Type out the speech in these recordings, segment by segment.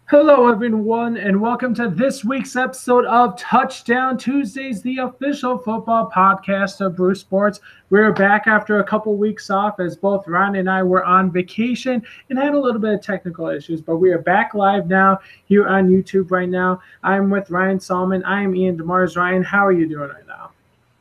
Hello, everyone, and welcome to this week's episode of Touchdown Tuesdays, the official football podcast of Bruce Sports. We're back after a couple weeks off as both Ryan and I were on vacation and had a little bit of technical issues, but we are back live now here on YouTube right now. I'm with Ryan Solomon. I am Ian DeMars. Ryan, how are you doing right now?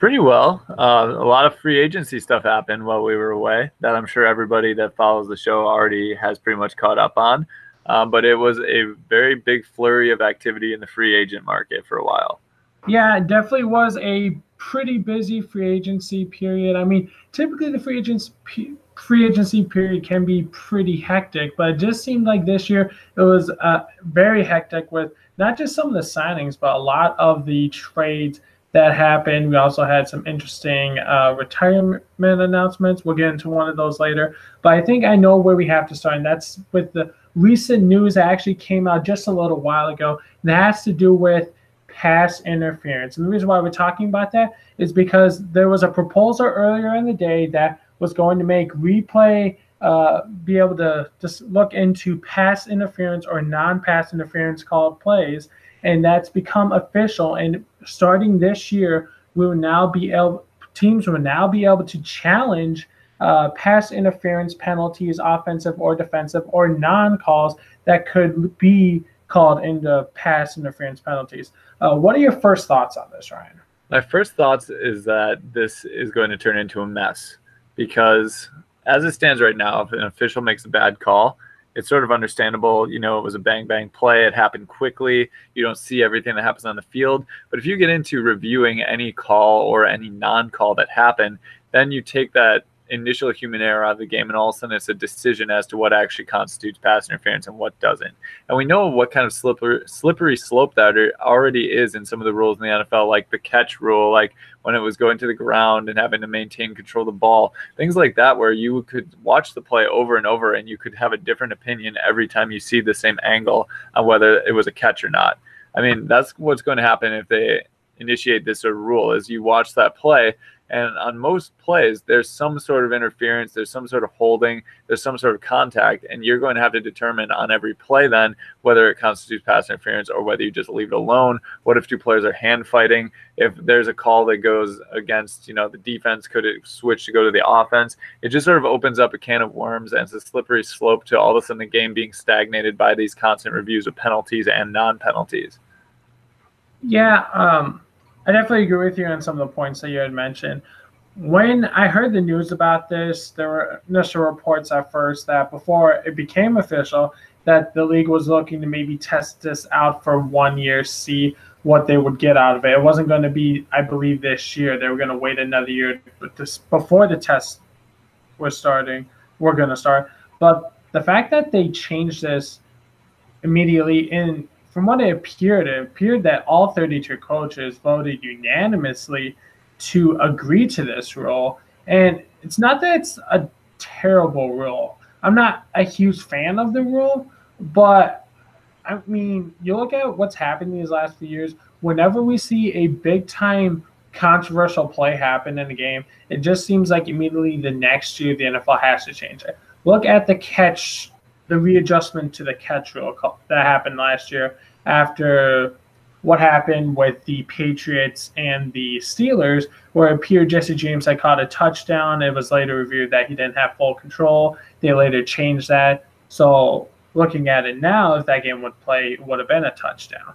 Pretty well. A lot of free agency stuff happened while we were away that I'm sure everybody that follows the show already has pretty much caught up on. But it was a very big flurry of activity in the free agent market for a while. Yeah, it definitely was a pretty busy free agency period. I mean, typically the free agency period can be pretty hectic, but it just seemed like this year it was very hectic with not just some of the signings, but a lot of the trades that happened. We also had some interesting retirement announcements. We'll get into one of those later, but I think I know where we have to start, and that's with the recent news that actually came out just a little while ago. And that has to do with pass interference. And the reason why we're talking about that is because there was a proposal earlier in the day that was going to make replay be able to just look into pass interference or non-pass interference called plays, and that's become official. And starting this year, teams will now be able to challenge pass interference penalties, offensive or defensive, or non-calls that could be called into pass interference penalties. What are your first thoughts on this, Ryan? My first thoughts is that this is going to turn into a mess because as it stands right now, if an official makes a bad call, it's sort of understandable. You know, it was a bang play. It happened quickly. You don't see everything that happens on the field. But if you get into reviewing any call or any non-call that happened, then you take that initial human error out of the game, and all of a sudden it's a decision as to what actually constitutes pass interference and what doesn't. And we know what kind of slippery slope that already is in some of the rules in the NFL, like the catch rule, like when it was going to the ground and having to maintain control of the ball, things like that, where you could watch the play over and over and you could have a different opinion every time you see the same angle on whether it was a catch or not. I mean, that's what's going to happen if they initiate this sort of rule, is you watch that play, and on most plays, there's some sort of interference, there's some sort of holding, there's some sort of contact, and you're going to have to determine on every play then whether it constitutes pass interference or whether you just leave it alone. What if two players are hand fighting? If there's a call that goes against, the defense, could it switch to go to the offense? It just sort of opens up a can of worms, and it's a slippery slope to all of a sudden the game being stagnated by these constant reviews of penalties and non-penalties. Yeah, I definitely agree with you on some of the points that you had mentioned. When I heard the news about this, there were initial reports at first that before it became official, that the league was looking to maybe test this out for 1 year, see what they would get out of it. It wasn't going to be, I believe, this year. They were going to wait another year before the test was starting. We're going to start. But the fact that they changed this immediately from what it appeared that all 32 coaches voted unanimously to agree to this rule. And it's not that it's a terrible rule. I'm not a huge fan of the rule, but I mean, you look at what's happened these last few years, whenever we see a big time controversial play happen in a game, it just seems like immediately the next year the NFL has to change it. Look at the readjustment to the catch rule that happened last year after what happened with the Patriots and the Steelers, where it appeared Jesse James had caught a touchdown. It was later reviewed that he didn't have full control. They later changed that. So looking at it now, if that game would have been a touchdown.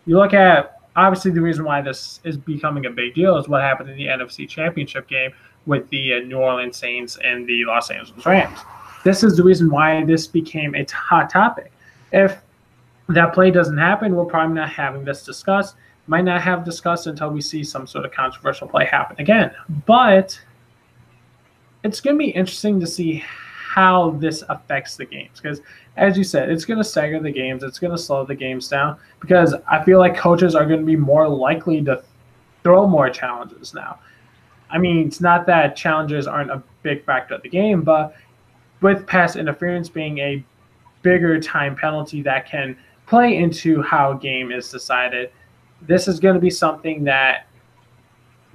You look at, obviously, the reason why this is becoming a big deal is what happened in the NFC Championship game with the New Orleans Saints and the Los Angeles Rams. This is the reason why this became a hot topic. If that play doesn't happen, we're probably not having this discussed. Might not have discussed until we see some sort of controversial play happen again. But it's going to be interesting to see how this affects the games. Because, as you said, it's going to stagger the games. It's going to slow the games down. Because I feel like coaches are going to be more likely to throw more challenges now. I mean, it's not that challenges aren't a big factor of the game, but with pass interference being a bigger time penalty that can play into how a game is decided, this is going to be something that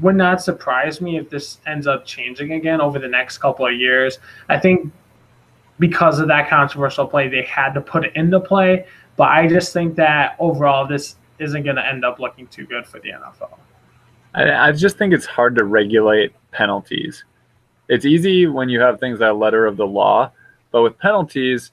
would not surprise me if this ends up changing again over the next couple of years. I think because of that controversial play, they had to put it into play. But I just think that overall, this isn't going to end up looking too good for the NFL. I just think it's hard to regulate penalties. It's easy when you have things that letter of the law, but with penalties,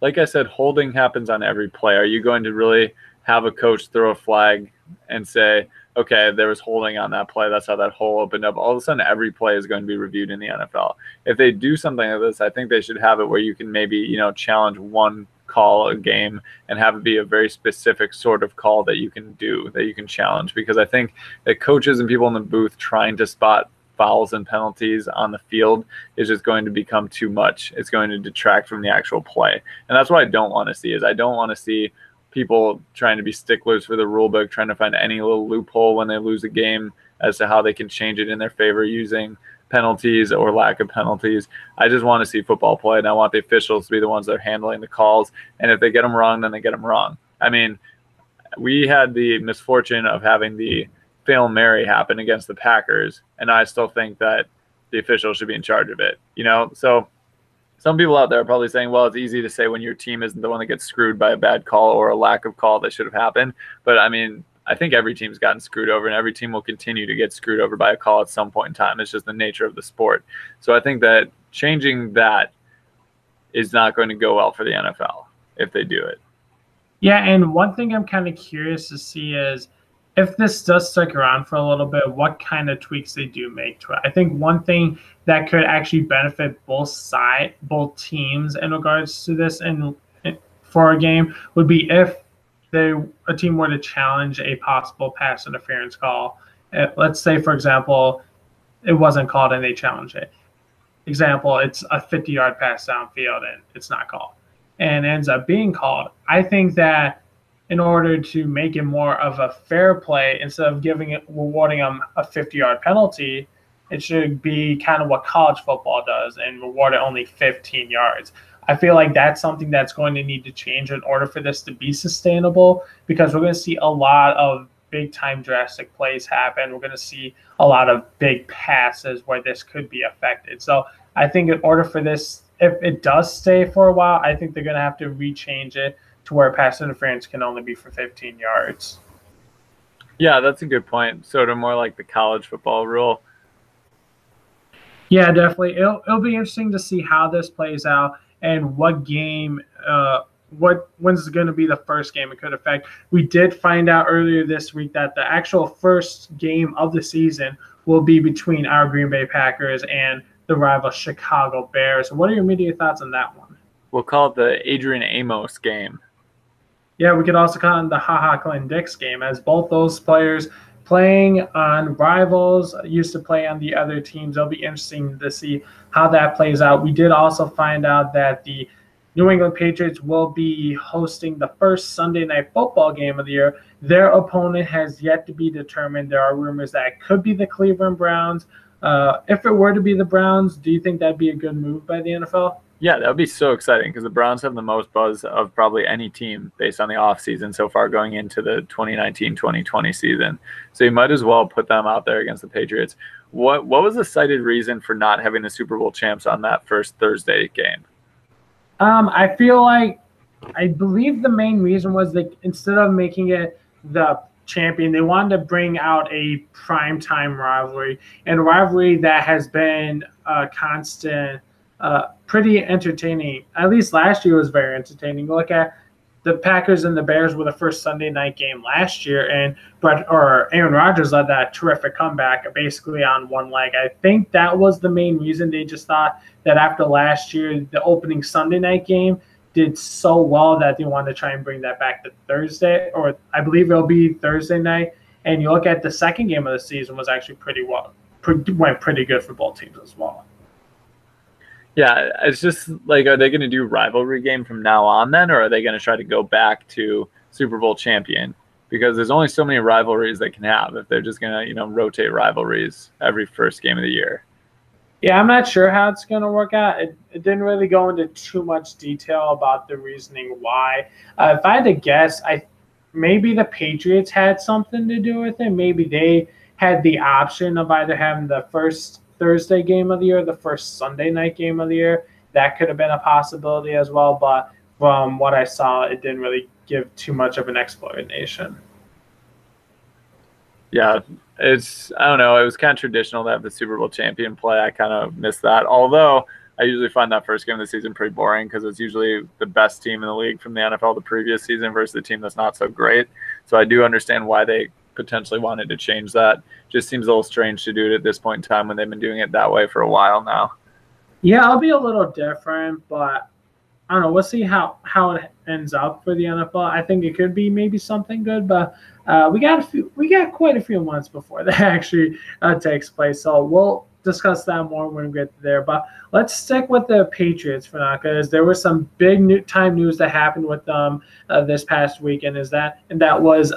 like I said, holding happens on every play. Are you going to really have a coach throw a flag and say, okay, there was holding on that play, that's how that hole opened up? All of a sudden, every play is going to be reviewed in the NFL. If they do something like this, I think they should have it where you can maybe, challenge one call a game and have it be a very specific sort of call that you can do, that you can challenge. Because I think that coaches and people in the booth trying to spot fouls and penalties on the field is just going to become too much. It's going to detract from the actual play. And that's what I don't want to see. I don't want to see people trying to be sticklers for the rule book, trying to find any little loophole when they lose a game as to how they can change it in their favor using penalties or lack of penalties. I just want to see football play, and I want the officials to be the ones that are handling the calls. And if they get them wrong, then they get them wrong. I mean, we had the misfortune of having the Hail Mary happen against the Packers, and I still think that the officials should be in charge of it. So some people out there are probably saying, well, it's easy to say when your team isn't the one that gets screwed by a bad call or a lack of call that should have happened. But I mean, I think every team's gotten screwed over, and every team will continue to get screwed over by a call at some point in time. It's just the nature of the sport. So I think that changing that is not going to go well for the NFL if they do it. Yeah, and one thing I'm kind of curious to see is if this does stick around for a little bit, what kind of tweaks they do make to it. I think one thing that could actually benefit both teams in regards to this and for a game would be if a team were to challenge a possible pass interference call. Let's say, for example, it wasn't called and they challenge it. Example, it's a 50-yard pass downfield and it's not called and ends up being called. I think that in order to make it more of a fair play, instead of rewarding them a 50-yard penalty, it should be kind of what college football does and reward it only 15 yards. I feel like that's something that's going to need to change in order for this to be sustainable, because we're going to see a lot of big-time drastic plays happen. We're going to see a lot of big passes where this could be affected. So I think in order for this, if it does stay for a while, I think they're going to have to rechange it to where pass interference can only be for 15 yards. Yeah, that's a good point. Sort of more like the college football rule. Yeah, definitely. It'll be interesting to see how this plays out and what game, when's going to be the first game it could affect. We did find out earlier this week that the actual first game of the season will be between our Green Bay Packers and the rival Chicago Bears. What are your immediate thoughts on that one? We'll call it the Adrian Amos game. Yeah, we could also call it the Ha Clinton Dix game, as both those players playing on rivals used to play on the other teams. It'll be interesting to see how that plays out. We did also find out that the New England Patriots will be hosting the first Sunday Night Football game of the year. Their opponent has yet to be determined. There are rumors that it could be the Cleveland Browns. If it were to be the Browns, do you think that'd be a good move by the NFL? Yeah, that would be so exciting because the Browns have the most buzz of probably any team based on the offseason so far going into the 2019-2020 season. So you might as well put them out there against the Patriots. What was the cited reason for not having the Super Bowl champs on that first Thursday game? I believe the main reason was that instead of making it the champion, they wanted to bring out a primetime rivalry, and a rivalry that has been a constant, pretty entertaining. At least last year was very entertaining. Look at the Packers and the Bears were the first Sunday night game last year, and Aaron Rodgers led that terrific comeback basically on one leg. I think that was the main reason. They just thought that after last year, the opening Sunday night game did so well that they wanted to try and bring that back to Thursday, or I believe it'll be Thursday night. And you look at the second game of the season was actually went pretty good for both teams as well. Yeah, it's just like, are they going to do rivalry game from now on then, or are they going to try to go back to Super Bowl champion? Because there's only so many rivalries they can have if they're just going to, rotate rivalries every first game of the year. Yeah, I'm not sure how it's going to work out. It didn't really go into too much detail about the reasoning why. If I had to guess, maybe the Patriots had something to do with it. Maybe they had the option of either having the first Thursday game of the year, the first Sunday night game of the year, that could have been a possibility as well. But from what I saw, it didn't really give too much of an explanation. Yeah, I don't know. It was kind of traditional to have the Super Bowl champion play. I kind of miss that. Although I usually find that first game of the season pretty boring because it's usually the best team in the league from the NFL the previous season versus the team that's not so great. So I do understand why they potentially wanted to change that. Just seems a little strange to do it at this point in time when they've been doing it that way for a while now. Yeah, I'll be a little different, but I don't know. We'll see how it ends up for the NFL. I think it could be maybe something good, but we got quite a few months before that actually takes place. So we'll discuss that more when we get there. But let's stick with the Patriots for now, because there was some big time news that happened with them this past weekend. That was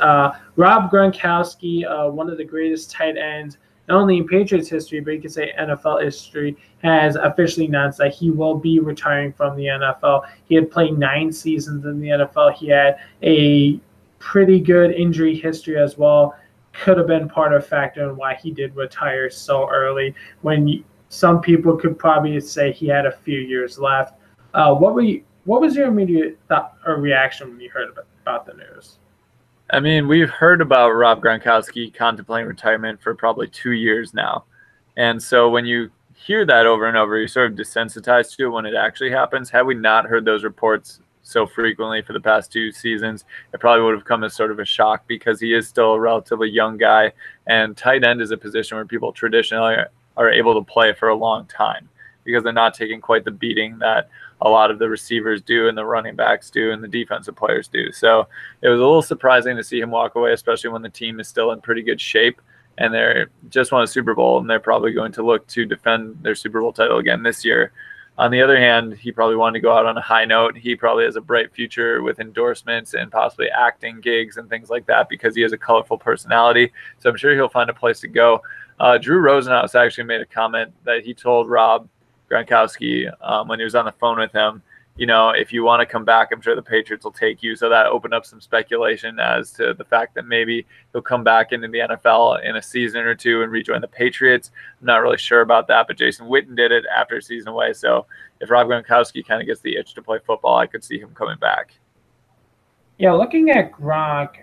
Rob Gronkowski, one of the greatest tight ends not only in Patriots history, but you could say NFL history, has officially announced that he will be retiring from the NFL. He had played 9 seasons in the NFL. He had a pretty good injury history as well. Could have been part of a factor in why he did retire so early, when some people could probably say he had a few years left. What was your immediate thought or reaction when you heard about the news? I mean, we've heard about Rob Gronkowski contemplating retirement for probably 2 years now. And so when you hear that over and over, you're sort of desensitized to it when it actually happens. Had we not heard those reports so frequently for the past 2 seasons, it probably would have come as sort of a shock, because he is still a relatively young guy. And tight end is a position where people traditionally are able to play for a long time, because they're not taking quite the beating that a lot of the receivers do and the running backs do and the defensive players do. So it was a little surprising to see him walk away, especially when the team is still in pretty good shape and they're just won a Super Bowl, and they're probably going to look to defend their Super Bowl title again this year. On the other hand, he probably wanted to go out on a high note. He probably has a bright future with endorsements and possibly acting gigs and things like that, because he has a colorful personality. So I'm sure he'll find a place to go. Drew Rosenhaus actually made a comment that he told Rob Gronkowski when he was on the phone with him, if you want to come back, I'm sure the Patriots will take you. So that opened up some speculation as to the fact that maybe he'll come back into the NFL in a season or two and rejoin the Patriots. I'm not really sure about that, but Jason Witten did it after a season away. So if Rob Gronkowski kind of gets the itch to play football, I could see him coming back. Yeah, looking at Gronk,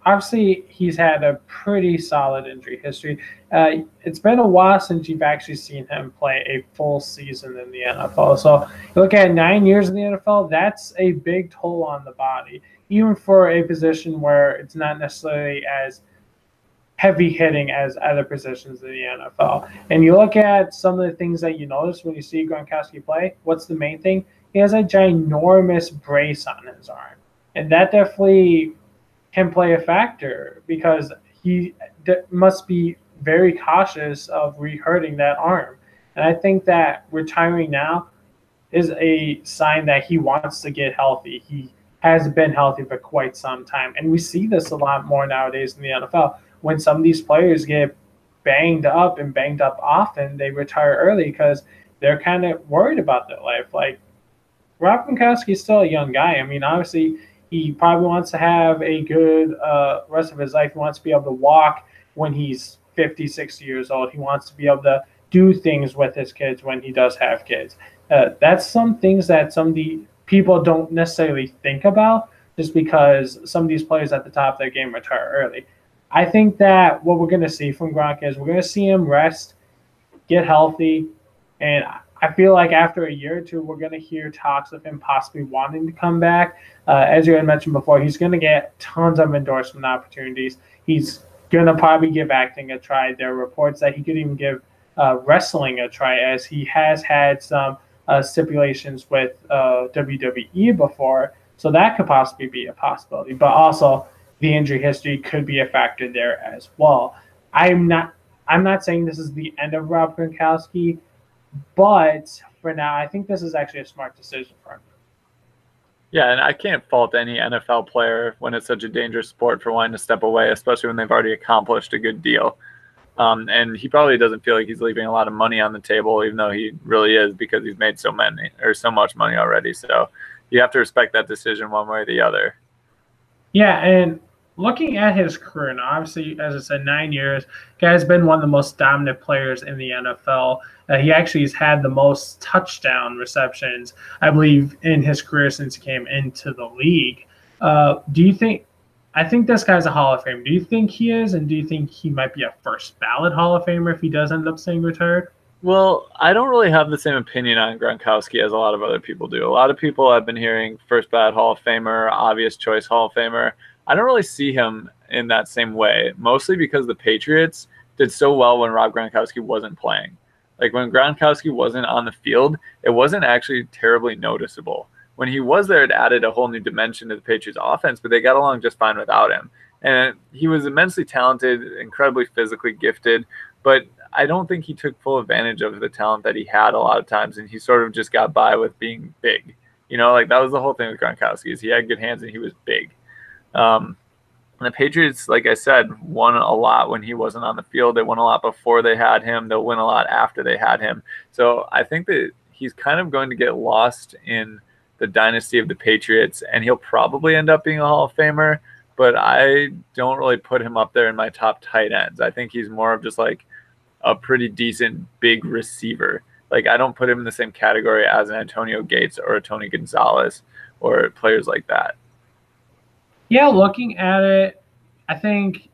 obviously he's had a pretty solid injury history. It's been a while since you've actually seen him play a full season in the NFL. So you look at 9 years in the NFL, that's a big toll on the body, even for a position where it's not necessarily as heavy hitting as other positions in the NFL. And you look at some of the things that you notice when you see Gronkowski play. What's the main thing? He has a ginormous brace on his arm. And that definitely can play a factor, because he must be very cautious of re-hurting that arm. And I think that retiring now is a sign that he wants to get healthy. He has been healthy for quite some time. And we see this a lot more nowadays in the NFL. When some of these players get banged up often, they retire early because they're kind of worried about their life. Like, Rob Gronkowski is still a young guy. I mean, obviously, he probably wants to have a good rest of his life. He wants to be able to walk when he's 50, 60 years old. He wants to be able to do things with his kids when he does have kids. That's some things that some of the people don't necessarily think about, just because some of these players at the top of their game retire early. I think that what we're going to see from Gronk is we're going to see him rest, get healthy, and I feel like after a year or two, we're going to hear talks of him possibly wanting to come back. As you had mentioned before, he's going to get tons of endorsement opportunities. He's going to probably give acting a try. There are reports that he could even give wrestling a try, as he has had some stipulations with WWE before. So that could possibly be a possibility. But also, the injury history could be a factor there as well. I'm not saying this is the end of Rob Gronkowski, but for now, I think this is actually a smart decision for him. Yeah, and I can't fault any NFL player when it's such a dangerous sport for wanting to step away, especially when they've already accomplished a good deal. And he probably doesn't feel like he's leaving a lot of money on the table, even though he really is, because he's made so much money already. So you have to respect that decision one way or the other. Yeah, and looking at his career, now obviously, as I said, 9 years, guy's been one of the most dominant players in the NFL. He actually has had the most touchdown receptions, I believe, in his career since he came into the league. Do you think? I think this guy's a Hall of Famer. Do you think he is, and do you think he might be a first ballot Hall of Famer if he does end up staying retired? Well, I don't really have the same opinion on Gronkowski as a lot of other people do. A lot of people I've been hearing first ballot Hall of Famer, obvious choice Hall of Famer. I don't really see him in that same way, mostly because the Patriots did so well when Rob Gronkowski wasn't playing. Like when Gronkowski wasn't on the field, it wasn't actually terribly noticeable. When he was there, it added a whole new dimension to the Patriots offense, but they got along just fine without him. And he was immensely talented, incredibly physically gifted, but I don't think he took full advantage of the talent that he had a lot of times, and he sort of just got by with being big. You know, like that was the whole thing with Gronkowski is he had good hands and he was big. And the Patriots, like I said, won a lot when he wasn't on the field. They won a lot before they had him. They'll win a lot after they had him. So I think that he's kind of going to get lost in the dynasty of the Patriots, and he'll probably end up being a Hall of Famer, but I don't really put him up there in my top tight ends. I think he's more of just like a pretty decent big receiver. Like I don't put him in the same category as an Antonio Gates or a Tony Gonzalez or players like that. Yeah, looking at it, I think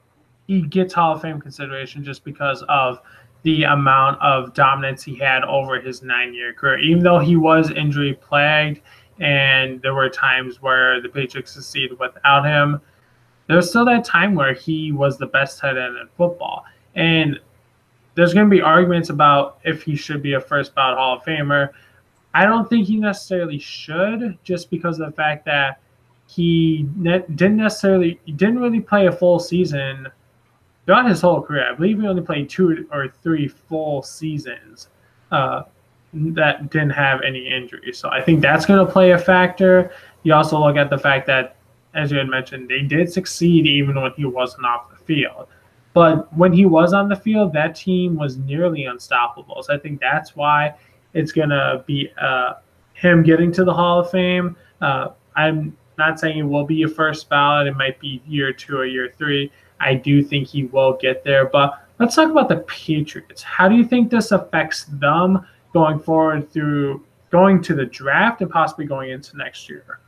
he gets Hall of Fame consideration just because of the amount of dominance he had over his 9 year career. Even though he was injury plagued and there were times where the Patriots succeeded without him, there was still that time where he was the best tight end in football. And there's going to be arguments about if he should be a first ballot Hall of Famer. I don't think he necessarily should, just because of the fact that he didn't really play a full season throughout his whole career. I believe he only played 2 or 3 full seasons that didn't have any injuries. So I think that's going to play a factor. You also look at the fact that, as you had mentioned, they did succeed even when he wasn't off the field. But when he was on the field, that team was nearly unstoppable. So I think that's why it's going to be him getting to the Hall of Fame. I'm not saying it will be a first ballot. It might be year 2 or year 3. I do think he will get there. But let's talk about the Patriots. How do you think this affects them going forward through going to the draft and possibly going into next year?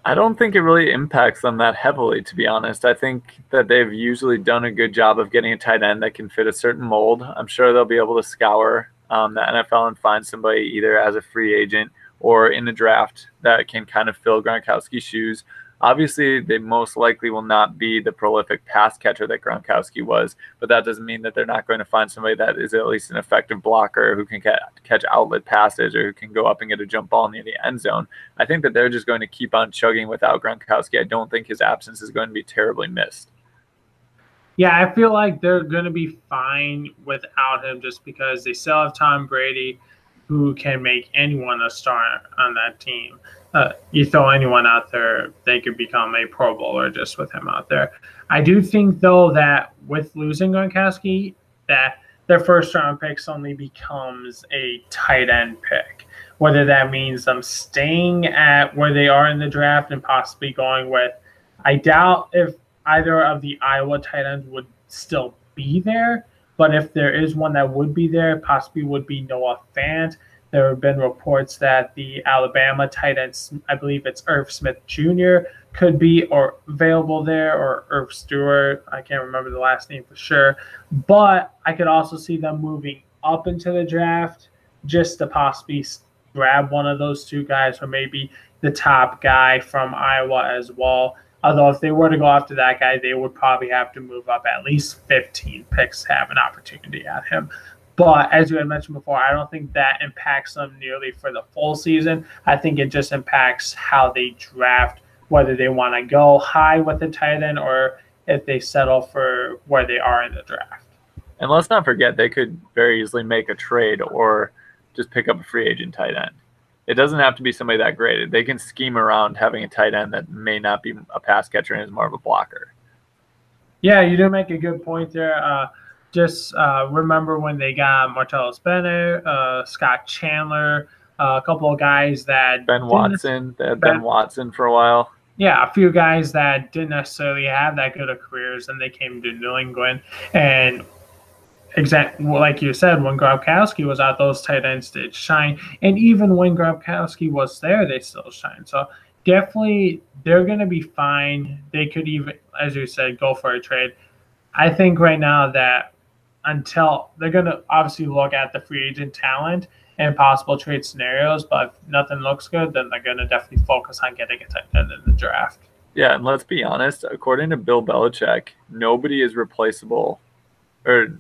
I don't think it really impacts them that heavily, to be honest. I think that they've usually done a good job of getting a tight end that can fit a certain mold. I'm sure they'll be able to scour the NFL and find somebody either as a free agent or in the draft that can kind of fill Gronkowski's shoes. Obviously, they most likely will not be the prolific pass catcher that Gronkowski was, but that doesn't mean that they're not going to find somebody that is at least an effective blocker who can catch outlet passes or who can go up and get a jump ball near the end zone. I think that they're just going to keep on chugging without Gronkowski. I don't think his absence is going to be terribly missed. Yeah, I feel like they're going to be fine without him just because they still have Tom Brady, who can make anyone a star on that team. You throw anyone out there, they could become a Pro Bowler just with him out there. I do think, though, that with losing Gronkowski, that their first-round pick suddenly becomes a tight end pick. Whether that means them staying at where they are in the draft and possibly going with, I doubt if either of the Iowa tight ends would still be there, but if there is one that would be there, possibly would be Noah Fant. There have been reports that the Alabama tight end, I believe it's Irv Smith Jr., could be or available there, or Irv Stewart. I can't remember the last name for sure. But I could also see them moving up into the draft just to possibly grab one of those two guys, or maybe the top guy from Iowa as well. Although if they were to go after that guy, they would probably have to move up at least 15 picks to have an opportunity at him. But as you had mentioned before, I don't think that impacts them nearly for the full season. I think it just impacts how they draft, whether they want to go high with the tight end or if they settle for where they are in the draft. And let's not forget, they could very easily make a trade or just pick up a free agent tight end. It doesn't have to be somebody that great. They can scheme around having a tight end that may not be a pass catcher and is more of a blocker. Yeah, you do make a good point there. Just remember when they got Martellus Bennett, Scott Chandler, a couple of guys that Ben Watson. They had Ben Watson for a while. yeah, a few guys that didn't necessarily have that good of careers, and they came to New England. And like you said, when Gronkowski was out, those tight ends did shine. And even when Gronkowski was there, they still shine. So definitely, they're going to be fine. They could even, as you said, go for a trade. I think right now that until they're going to obviously look at the free agent talent and possible trade scenarios, but if nothing looks good, then they're going to definitely focus on getting a tight end in the draft. Yeah, and let's be honest, according to Bill Belichick, nobody is replaceable, or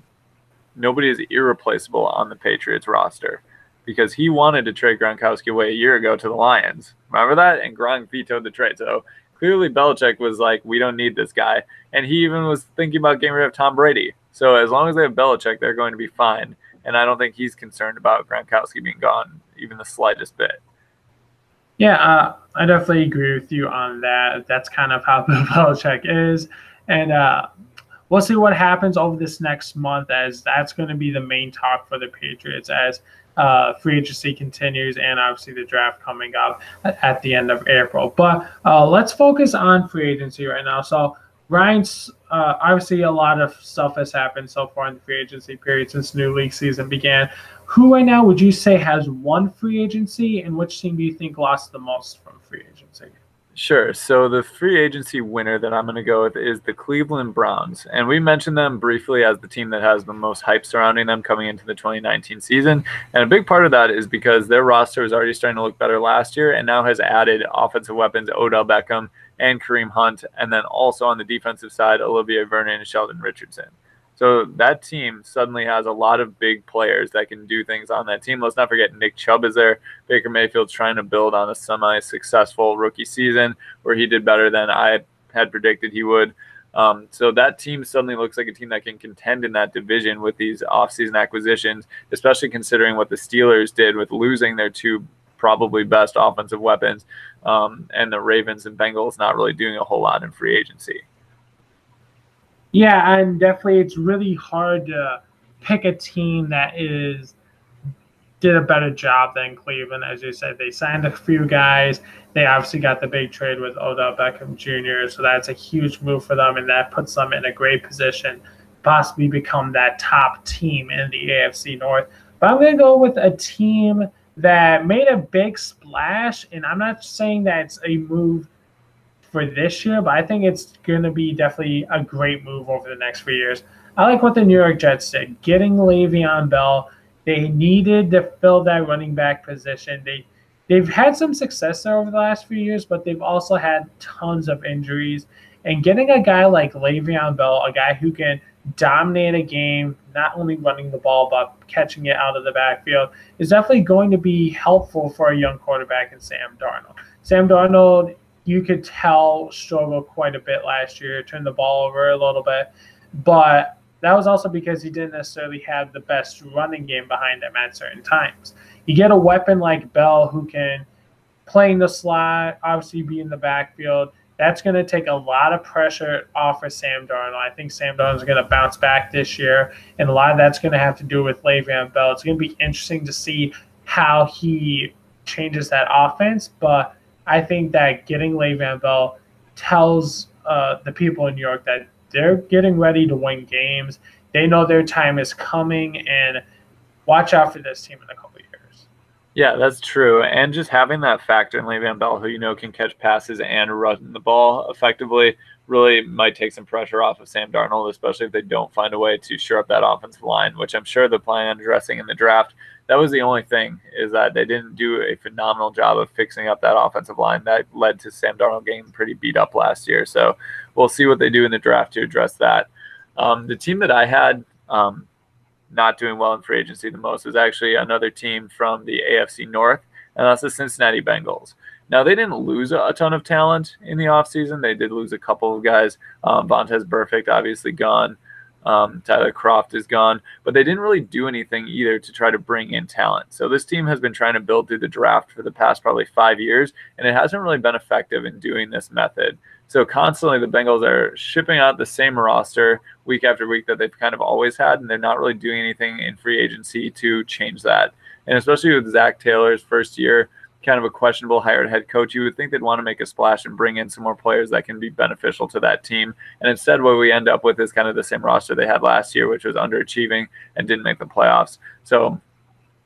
nobody is irreplaceable on the Patriots roster, because he wanted to trade Gronkowski away a year ago to the Lions. Remember that? And Gronk vetoed the trade. So clearly Belichick was like, we don't need this guy. And he even was thinking about getting rid of Tom Brady. So as long as they have Belichick, they're going to be fine. And I don't think he's concerned about Gronkowski being gone even the slightest bit. Yeah, I definitely agree with you on that. That's kind of how Bill Belichick is. And we'll see what happens over this next month, as that's going to be the main talk for the Patriots as free agency continues, and obviously the draft coming up at the end of April. But let's focus on free agency right now. So Ryan's obviously a lot of stuff has happened so far in the free agency period since new league season began. Who right now would you say has won free agency, and which team do you think lost the most from free agency? Sure. So the free agency winner that I'm going to go with is the Cleveland Browns. And we mentioned them briefly as the team that has the most hype surrounding them coming into the 2019 season. And a big part of that is because their roster was already starting to look better last year and now has added offensive weapons, Odell Beckham and Kareem Hunt. And then also on the defensive side, Olivier Vernon and Sheldon Richardson. So that team suddenly has a lot of big players that can do things on that team. Let's not forget Nick Chubb is there. Baker Mayfield's trying to build on a semi-successful rookie season where he did better than I had predicted he would. So that team suddenly looks like a team that can contend in that division with these offseason acquisitions, especially considering what the Steelers did with losing their two probably best offensive weapons, and the Ravens and Bengals not really doing a whole lot in free agency. Yeah, and definitely it's really hard to pick a team that did a better job than Cleveland. As you said, they signed a few guys. They obviously got the big trade with Odell Beckham Jr., so that's a huge move for them, and that puts them in a great position to possibly become that top team in the AFC North. But I'm going to go with a team that made a big splash, and I'm not saying that it's a move for this year, but I think it's going to be definitely a great move over the next few years. I like what the New York Jets did, getting Le'Veon Bell. They needed to fill that running back position. They've had some success there over the last few years, but they've also had tons of injuries. And getting a guy like Le'Veon Bell, a guy who can dominate a game, not only running the ball, but catching it out of the backfield, is definitely going to be helpful for a young quarterback in Sam Darnold. Sam Darnold, you could tell, struggled quite a bit last year, turned the ball over a little bit. But that was also because he didn't necessarily have the best running game behind him at certain times. You get a weapon like Bell who can play in the slot, obviously be in the backfield. That's going to take a lot of pressure off of Sam Darnold. I think Sam Darnold is going to bounce back this year, and a lot of that's going to have to do with Le'Veon Bell. It's going to be interesting to see how he changes that offense, but I think that getting Le'Veon Bell tells the people in New York that they're getting ready to win games. They know their time is coming, and watch out for this team in a couple of years. Yeah, that's true. And just having that factor in Le'Veon Bell, who can catch passes and run the ball effectively, really might take some pressure off of Sam Darnold, especially if they don't find a way to shore up that offensive line, which I'm sure they're planning on addressing in the draft. That was the only thing, is that they didn't do a phenomenal job of fixing up that offensive line that led to Sam Darnold getting pretty beat up last year. So we'll see what they do in the draft to address that. The team that I had not doing well in free agency the most was actually another team from the AFC North, and that's the Cincinnati Bengals. Now, they didn't lose a ton of talent in the offseason. They did lose a couple of guys. Vontaze Burfict obviously gone. Tyler Kroft is gone, but they didn't really do anything either to try to bring in talent. So this team has been trying to build through the draft for the past probably 5 years, and it hasn't really been effective in doing this method. So constantly the Bengals are shipping out the same roster week after week that they've kind of always had, and they're not really doing anything in free agency to change that. And especially with Zach Taylor's first year, kind of a questionable hired head coach, you would think they'd want to make a splash and bring in some more players that can be beneficial to that team. And instead, what we end up with is kind of the same roster they had last year, which was underachieving and didn't make the playoffs. So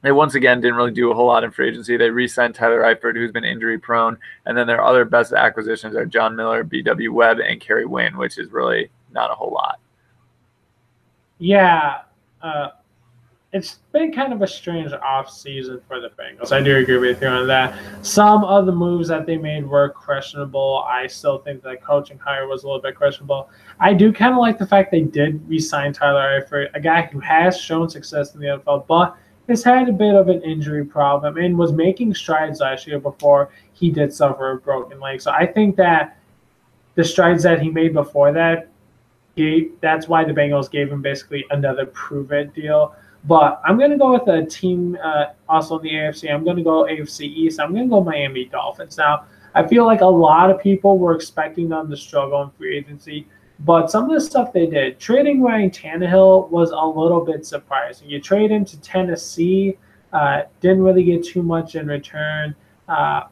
they once again didn't really do a whole lot in free agency. They re-signed Tyler Eifert, who's been injury prone. And then their other best acquisitions are John Miller, B.W. Webb, and Kerry Wynn, which is really not a whole lot. Yeah, it's been kind of a strange offseason for the Bengals. I do agree with you on that. Some of the moves that they made were questionable. I still think the coaching hire was a little bit questionable. I do kind of like the fact they did re-sign Tyler Eifert, a guy who has shown success in the NFL, but has had a bit of an injury problem and was making strides last year before he did suffer a broken leg. So I think that the strides that he made before that, that's why the Bengals gave him basically another prove-it deal. But I'm going to go with a team also in the AFC. I'm going to go AFC East. I'm going to go Miami Dolphins. Now, I feel like a lot of people were expecting them to struggle in free agency, but some of the stuff they did, trading Ryan Tannehill was a little bit surprising. You trade him to Tennessee, didn't really get too much in return. I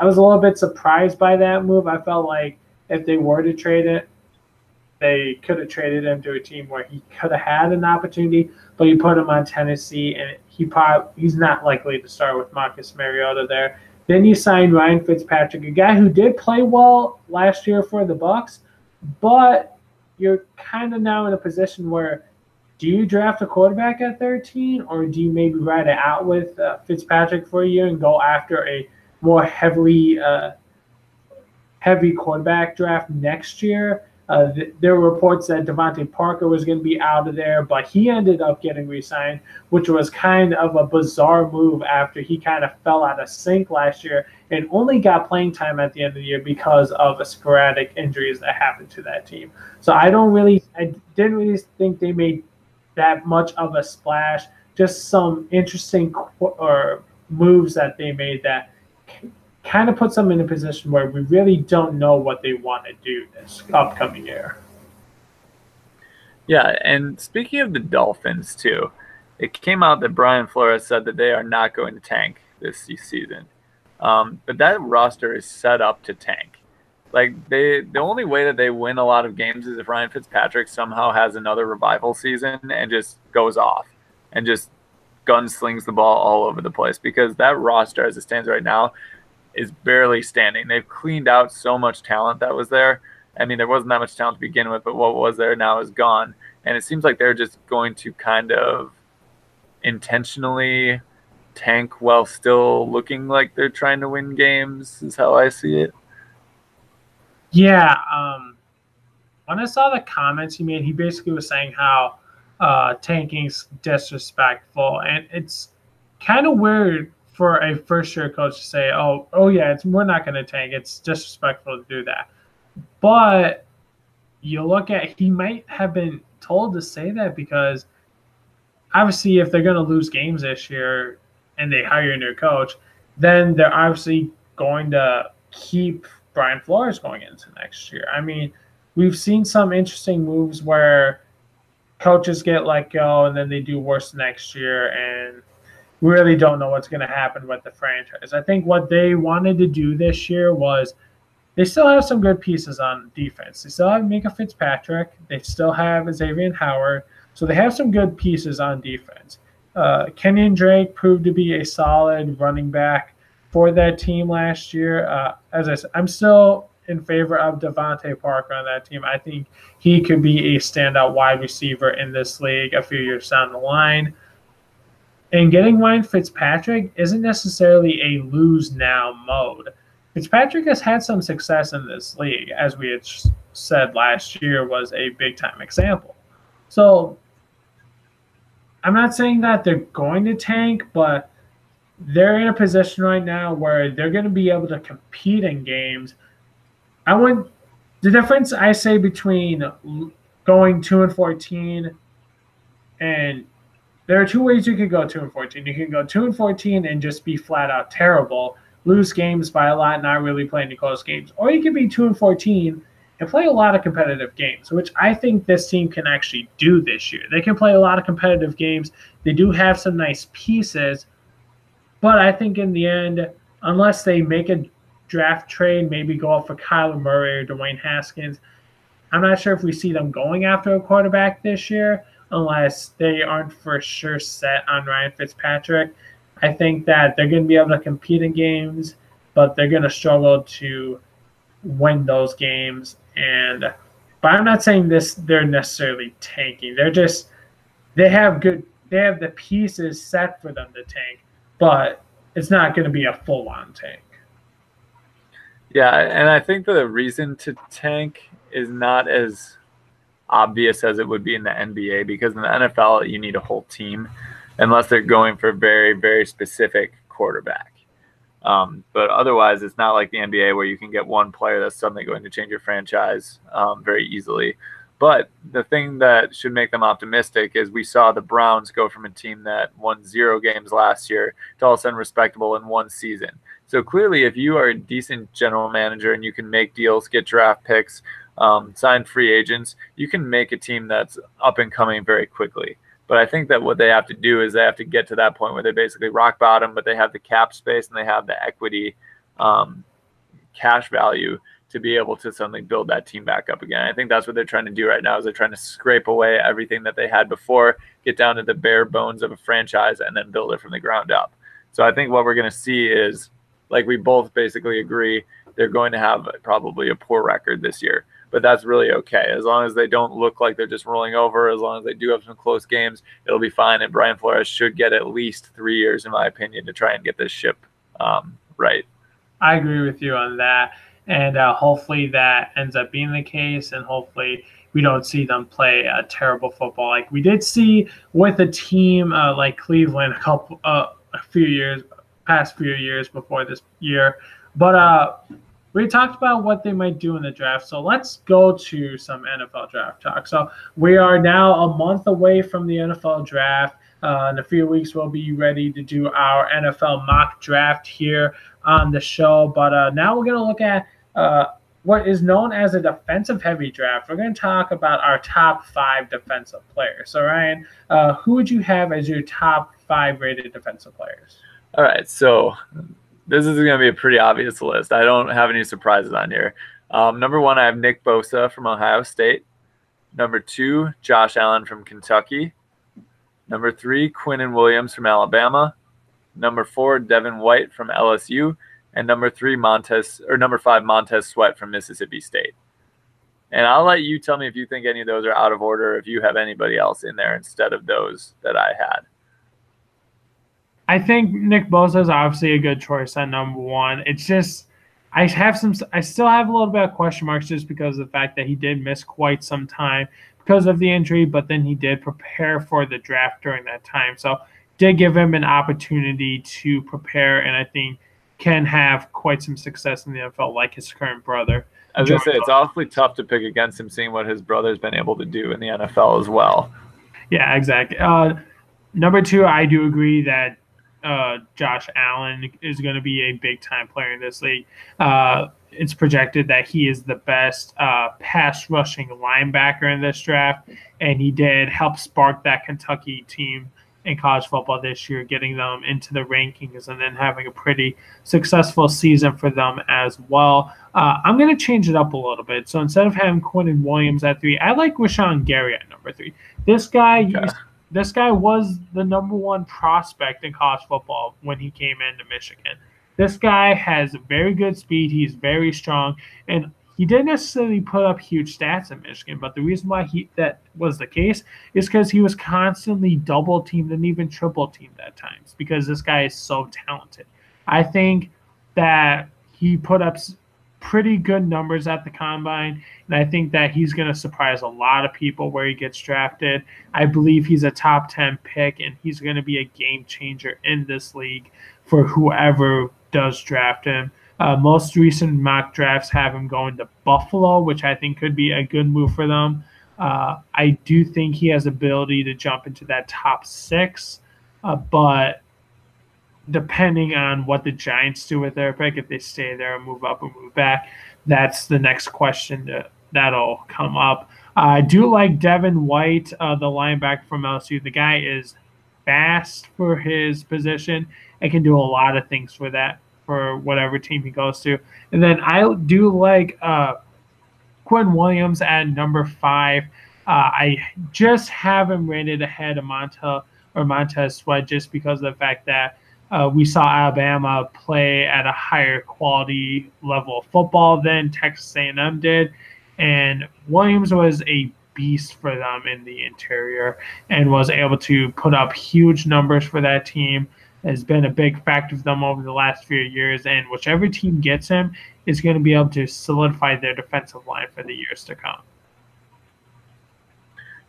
was a little bit surprised by that move. I felt like if they were to trade it, they could have traded him to a team where he could have had an opportunity, but you put him on Tennessee, and he's not likely to start with Marcus Mariota there. Then you signed Ryan Fitzpatrick, a guy who did play well last year for the Bucs, but you're kind of now in a position where do you draft a quarterback at 13, or do you maybe ride it out with Fitzpatrick for a year and go after a more heavy quarterback draft next year? There were reports that Devontae Parker was going to be out of there, but he ended up getting re-signed, which was kind of a bizarre move after he kind of fell out of sync last year and only got playing time at the end of the year because of sporadic injuries that happened to that team. So I didn't really think they made that much of a splash. Just some interesting moves that they made that kind of puts them in a position where we really don't know what they want to do this upcoming year. Yeah, and speaking of the Dolphins, too, it came out that Brian Flores said that they are not going to tank this season. But that roster is set up to tank. Like, the only way that they win a lot of games is if Ryan Fitzpatrick somehow has another revival season and just goes off and just gunslings the ball all over the place, because that roster as it stands right now is barely standing. They've cleaned out so much talent that was there. I mean, there wasn't that much talent to begin with, but what was there now is gone. And it seems like they're just going to kind of intentionally tank while still looking like they're trying to win games, is how I see it. Yeah. When I saw the comments he made, he basically was saying how tanking's disrespectful. And it's kind of weird for a first-year coach to say, oh yeah, we're not going to tank. It's disrespectful to do that. But you look at, he might have been told to say that because obviously if they're going to lose games this year and they hire a new coach, then they're obviously going to keep Brian Flores going into next year. I mean, we've seen some interesting moves where coaches get let go and then they do worse next year, and we really don't know what's going to happen with the franchise. I think what they wanted to do this year was they still have some good pieces on defense. They still have Micah Fitzpatrick. They still have Xavier Howard. So they have some good pieces on defense. Kenyon Drake proved to be a solid running back for that team last year. As I said, I'm still in favor of Devontae Parker on that team. I think he could be a standout wide receiver in this league a few years down the line. And getting Ryan Fitzpatrick isn't necessarily a lose-now mode. Fitzpatrick has had some success in this league, as we had said last year was a big-time example. So I'm not saying that they're going to tank, but they're in a position right now where they're going to be able to compete in games. The difference I say between going 2-14 and there are two ways you could go 2-14. You can go 2-14 and just be flat out terrible, lose games by a lot, not really play any close games. Or you can be 2-14 and play a lot of competitive games, which I think this team can actually do this year. They can play a lot of competitive games. They do have some nice pieces, but I think in the end, unless they make a draft trade, maybe go up for Kyler Murray or Dwayne Haskins. I'm not sure if we see them going after a quarterback this year unless they aren't for sure set on Ryan Fitzpatrick. I think that they're going to be able to compete in games, but they're going to struggle to win those games. But I'm not saying they're necessarily tanking. They have the pieces set for them to tank, but it's not going to be a full-on tank. Yeah, and I think the reason to tank is not as obvious as it would be in the NBA, because in the NFL you need a whole team unless they're going for a very, very specific quarterback. But otherwise, it's not like the NBA where you can get one player that's suddenly going to change your franchise very easily. But the thing that should make them optimistic is we saw the Browns go from a team that won 0 games last year to all of a sudden respectable in 1 season. So clearly, if you are a decent general manager and you can make deals, get draft picks, sign free agents, you can make a team that's up and coming very quickly. But I think that what they have to do is they have to get to that point where they basically rock bottom, but they have the cap space and they have the equity cash value to be able to suddenly build that team back up again. I think that's what they're trying to do right now is they're trying to scrape away everything that they had before, get down to the bare bones of a franchise, and then build it from the ground up. So I think what we're going to see is, like we both basically agree, they're going to have probably a poor record this year. But that's really okay. As long as they don't look like they're just rolling over, as long as they do have some close games, it'll be fine. And Brian Flores should get at least 3 years, in my opinion, to try and get this ship right. I agree with you on that. And hopefully that ends up being the case. And hopefully we don't see them play terrible football like we did see with a team like Cleveland past few years before this year. But we talked about what they might do in the draft, so let's go to some NFL draft talk. So we are now a month away from the NFL draft. In a few weeks, we'll be ready to do our NFL mock draft here on the show. But now we're going to look at what is known as a defensive-heavy draft. We're going to talk about our top 5 defensive players. So, Ryan, who would you have as your top 5 rated defensive players? All right, so this is going to be a pretty obvious list. I don't have any surprises on here. Number 1, I have Nick Bosa from Ohio State. Number 2, Josh Allen from Kentucky. Number 3, Quinnen Williams from Alabama. Number 4, Devin White from LSU. And number 5, Montez Sweat from Mississippi State. And I'll let you tell me if you think any of those are out of order, or if you have anybody else in there instead of those that I had. I think Nick Bosa is obviously a good choice at number 1. It's just I still have a little bit of question marks just because of the fact that he did miss quite some time because of the injury, but then he did prepare for the draft during that time. So did give him an opportunity to prepare, and I think can have quite some success in the NFL like his current brother. I was going to say, it's awfully tough to pick against him, seeing what his brother's been able to do in the NFL as well. Yeah, exactly. Number 2, I do agree that Josh Allen is going to be a big-time player in this league. It's projected that he is the best pass-rushing linebacker in this draft, and he did help spark that Kentucky team in college football this year, getting them into the rankings and then having a pretty successful season for them as well. I'm going to change it up a little bit. So instead of having Quinnen Williams at 3, I like Rashawn Gary at number 3. This guy was the number 1 prospect in college football when he came into Michigan. This guy has very good speed. He's very strong, and he didn't necessarily put up huge stats in Michigan, but the reason why that was the case is because he was constantly double-teamed and even triple-teamed at times because this guy is so talented. I think that he put up pretty good numbers at the combine, and I think that he's going to surprise a lot of people where he gets drafted. I believe he's a top 10 pick, and he's going to be a game changer in this league for whoever does draft him. Most recent mock drafts have him going to Buffalo, which I think could be a good move for them. I do think he has ability to jump into that top 6, but depending on what the Giants do with their pick, if they stay there and move up or move back, that's the next question that'll come up. I do like Devin White, the linebacker from LSU. The guy is fast for his position and can do a lot of things for that for whatever team he goes to. And then I do like Quinn Williams at number 5. I just have him rated ahead of Montez Sweat just because of the fact that we saw Alabama play at a higher quality level of football than Texas A&M did, and Williams was a beast for them in the interior and was able to put up huge numbers for that team. Has been a big factor for them over the last few years, and whichever team gets him is going to be able to solidify their defensive line for the years to come.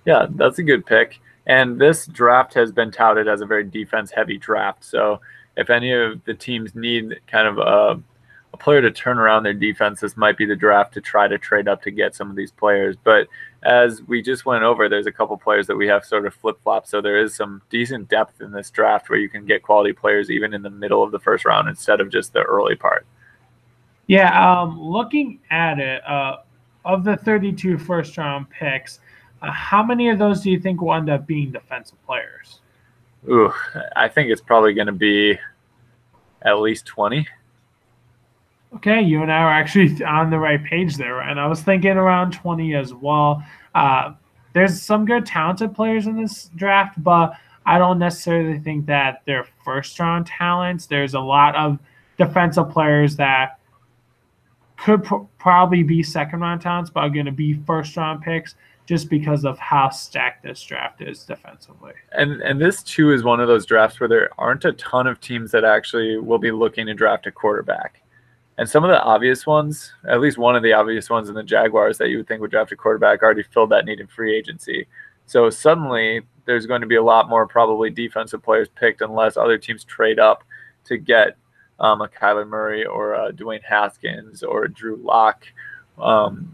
Yeah, that's a good pick. And this draft has been touted as a very defense-heavy draft. So if any of the teams need kind of a player to turn around their defense, this might be the draft to try to trade up to get some of these players. But as we just went over, there's a couple players that we have sort of flip-flop. So there is some decent depth in this draft where you can get quality players even in the middle of the first round instead of just the early part. Yeah, looking at it, of the 32 first-round picks, how many of those do you think will end up being defensive players? Ooh, I think it's probably going to be at least 20. Okay, you and I are actually on the right page there, and I was thinking around 20 as well. There's some good talented players in this draft, but I don't necessarily think that they're first-round talents. There's a lot of defensive players that could probably be second-round talents, but are going to be first-round picks just because of how stacked this draft is defensively. And this, too, is one of those drafts where there aren't a ton of teams that actually will be looking to draft a quarterback. And some of the obvious ones, at least one of the obvious ones in the Jaguars that you would think would draft a quarterback, already filled that need in free agency. So suddenly there's going to be a lot more probably defensive players picked unless other teams trade up to get a Kyler Murray or a Dwayne Haskins or a Drew Lock.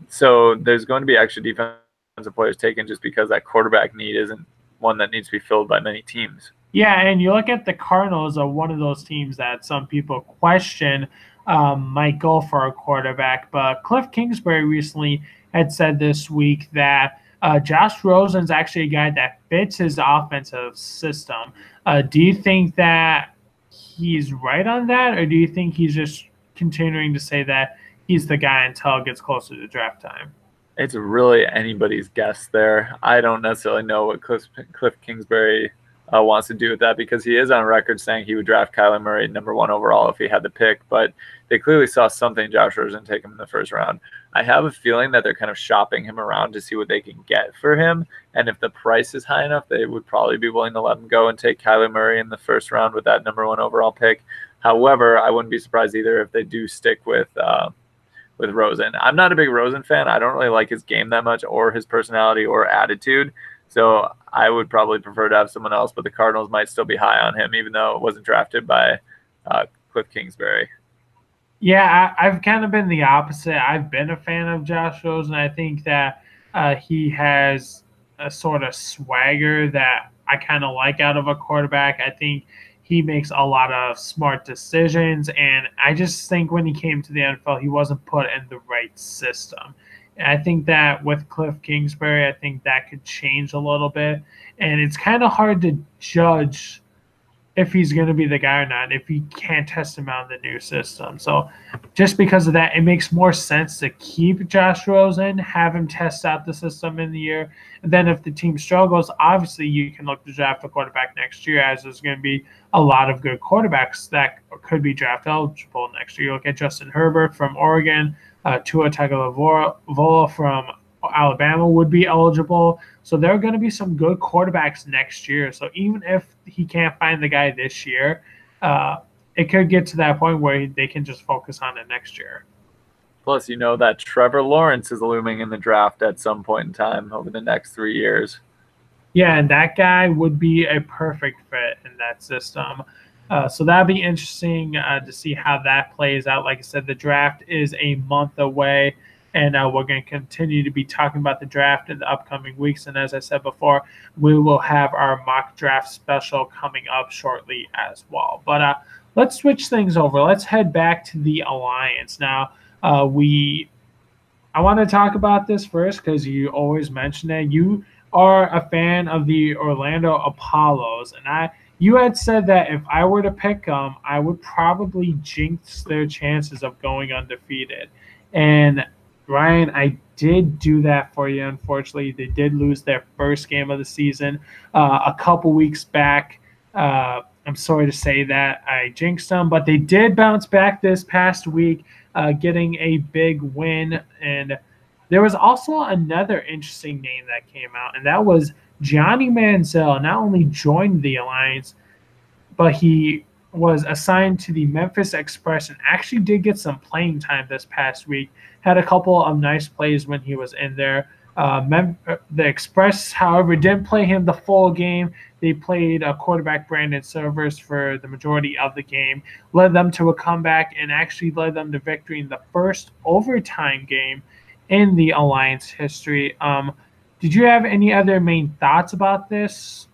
So there's going to be extra defensive players taken just because that quarterback need isn't one that needs to be filled by many teams. Yeah, and you look at the Cardinals are one of those teams that some people question might go for a quarterback. But Cliff Kingsbury recently had said this week that Josh Rosen's actually a guy that fits his offensive system. Do you think that he's right on that, or do you think he's just continuing to say that he's the guy until it gets closer to draft time? It's really anybody's guess there. I don't necessarily know what Cliff Kingsbury wants to do with that because he is on record saying he would draft Kyler Murray number 1 overall if he had the pick, but they clearly saw something in Josh Rosen take him in the first round. I have a feeling that they're kind of shopping him around to see what they can get for him, and if the price is high enough, they would probably be willing to let him go and take Kyler Murray in the first round with that number 1 overall pick. However, I wouldn't be surprised either if they do stick with Rosen. I'm not a big Rosen fan. I don't really like his game that much or his personality or attitude. So I would probably prefer to have someone else, but the Cardinals might still be high on him, even though it wasn't drafted by Cliff Kingsbury. Yeah, I've kind of been the opposite. I've been a fan of Josh Rosen. I think that he has a sort of swagger that I kind of like out of a quarterback. I think he makes a lot of smart decisions, and I just think when he came to the NFL, he wasn't put in the right system. And I think that with Cliff Kingsbury, I think that could change a little bit, and it's kind of hard to judge if he's going to be the guy or not if he can't test him out in the new system. So just because of that, it makes more sense to keep Josh Rosen, have him test out the system in the year. And then if the team struggles, obviously you can look to draft a quarterback next year, as there's going to be a lot of good quarterbacks that could be draft eligible next year. You look at Justin Herbert from Oregon, Tua Tagovailoa from Alabama would be eligible. So there are going to be some good quarterbacks next year. So even if he can't find the guy this year, it could get to that point where they can just focus on it next year. Plus, you know that Trevor Lawrence is looming in the draft at some point in time over the next 3 years. Yeah, and that guy would be a perfect fit in that system. So that'll be interesting to see how that plays out. Like I said, the draft is a month away. And we're going to continue to be talking about the draft in the upcoming weeks. And as I said before, we will have our mock draft special coming up shortly as well. But let's switch things over. Let's head back to the Alliance. Now, I want to talk about this first because you always mention it. You are a fan of the Orlando Apollos. And You had said that if I were to pick them, I would probably jinx their chances of going undefeated. And Ryan, I did do that for you. Unfortunately, they did lose their first game of the season a couple weeks back. I'm sorry to say that I jinxed them, but they did bounce back this past week, getting a big win. And there was also another interesting name that came out, and that was Johnny Manziel. Not only joined the Alliance, but he was assigned to the Memphis Express and actually did get some playing time this past week. Had a couple of nice plays when he was in there. The Express, however, didn't play him the full game. They played quarterback Brandon Silvers for the majority of the game, led them to a comeback, and actually led them to victory in the first overtime game in the Alliance history. Did you have any other main thoughts about this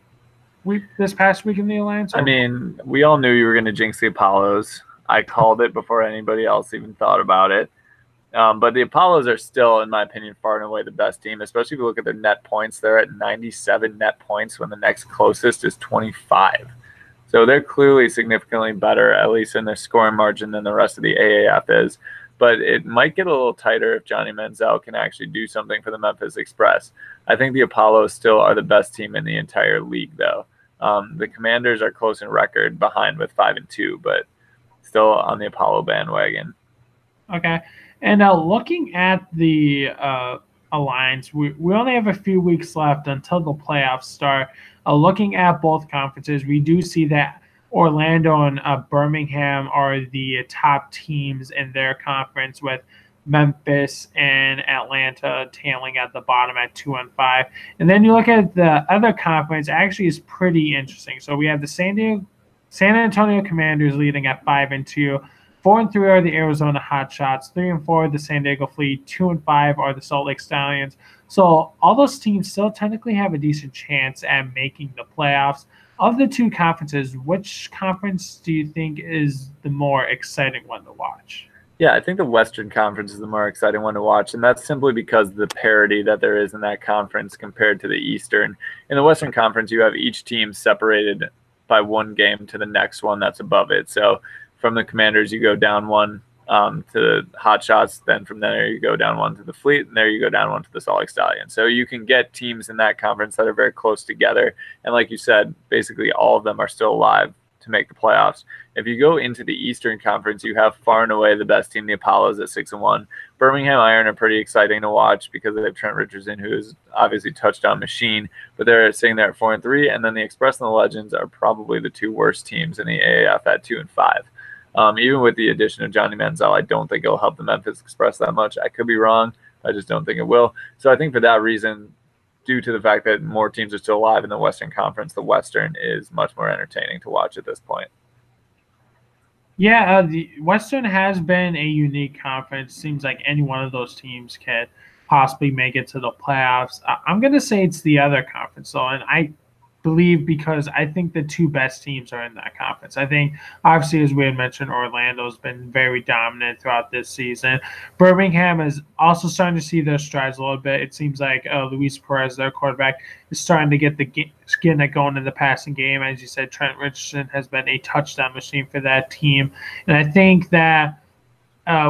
past week in the Alliance? I mean, we all knew you were going to jinx the Apollos. I called it before anybody else even thought about it. But the Apollos are still, in my opinion, far and away the best team, especially if you look at their net points. They're at 97 net points when the next closest is 25. So they're clearly significantly better, at least in their scoring margin, than the rest of the AAF is. But it might get a little tighter if Johnny Manziel can actually do something for the Memphis Express. I think the Apollos still are the best team in the entire league, though. The Commanders are close in record, behind with 5-2, but still on the Apollo bandwagon. Okay. And looking at the Alliance, we only have a few weeks left until the playoffs start. Looking at both conferences, we do see that Orlando and Birmingham are the top teams in their conference, with Memphis and Atlanta tailing at the bottom at 2-5. And then you look at the other conference, actually is pretty interesting. So we have the San Antonio Commanders leading at 5-2. 4-3 are the Arizona Hotshots. 3-4 the San Diego Fleet. 2-5 are the Salt Lake Stallions. So all those teams still technically have a decent chance at making the playoffs. Of the two conferences, which conference do you think is the more exciting one to watch? Yeah, I think the Western Conference is the more exciting one to watch, and that's simply because of the parity that there is in that conference compared to the Eastern. In the Western Conference, you have each team separated by one game to the next one that's above it. So from the Commanders, you go down one to the Hotshots, then from there you go down one to the Fleet, and there you go down one to the Salt Lake Stallions. So you can get teams in that conference that are very close together, and like you said, basically all of them are still alive to make the playoffs. If you go into the Eastern Conference, you have far and away the best team, the Apollos, at 6-1. Birmingham Iron are pretty exciting to watch because they have Trent Richardson, who is obviously touchdown machine, but they're sitting there at 4-3, and then the Express and the Legends are probably the two worst teams in the AAF at 2-5. Even with the addition of Johnny Manziel, I don't think it'll help the Memphis Express that much. I could be wrong. I just don't think it will. So I think for that reason, due to the fact that more teams are still alive in the Western Conference, the Western is much more entertaining to watch at this point. Yeah, the Western has been a unique conference. Seems like any one of those teams can possibly make it to the playoffs. I'm going to say it's the other conference, though, and I believe because I think the two best teams are in that conference. I think, obviously, as we had mentioned, Orlando's been very dominant throughout this season. Birmingham is also starting to see their strides a little bit. It seems like Luis Perez, their quarterback, is starting to get the skin that going in the passing game. As you said, Trent Richardson has been a touchdown machine for that team. And I think that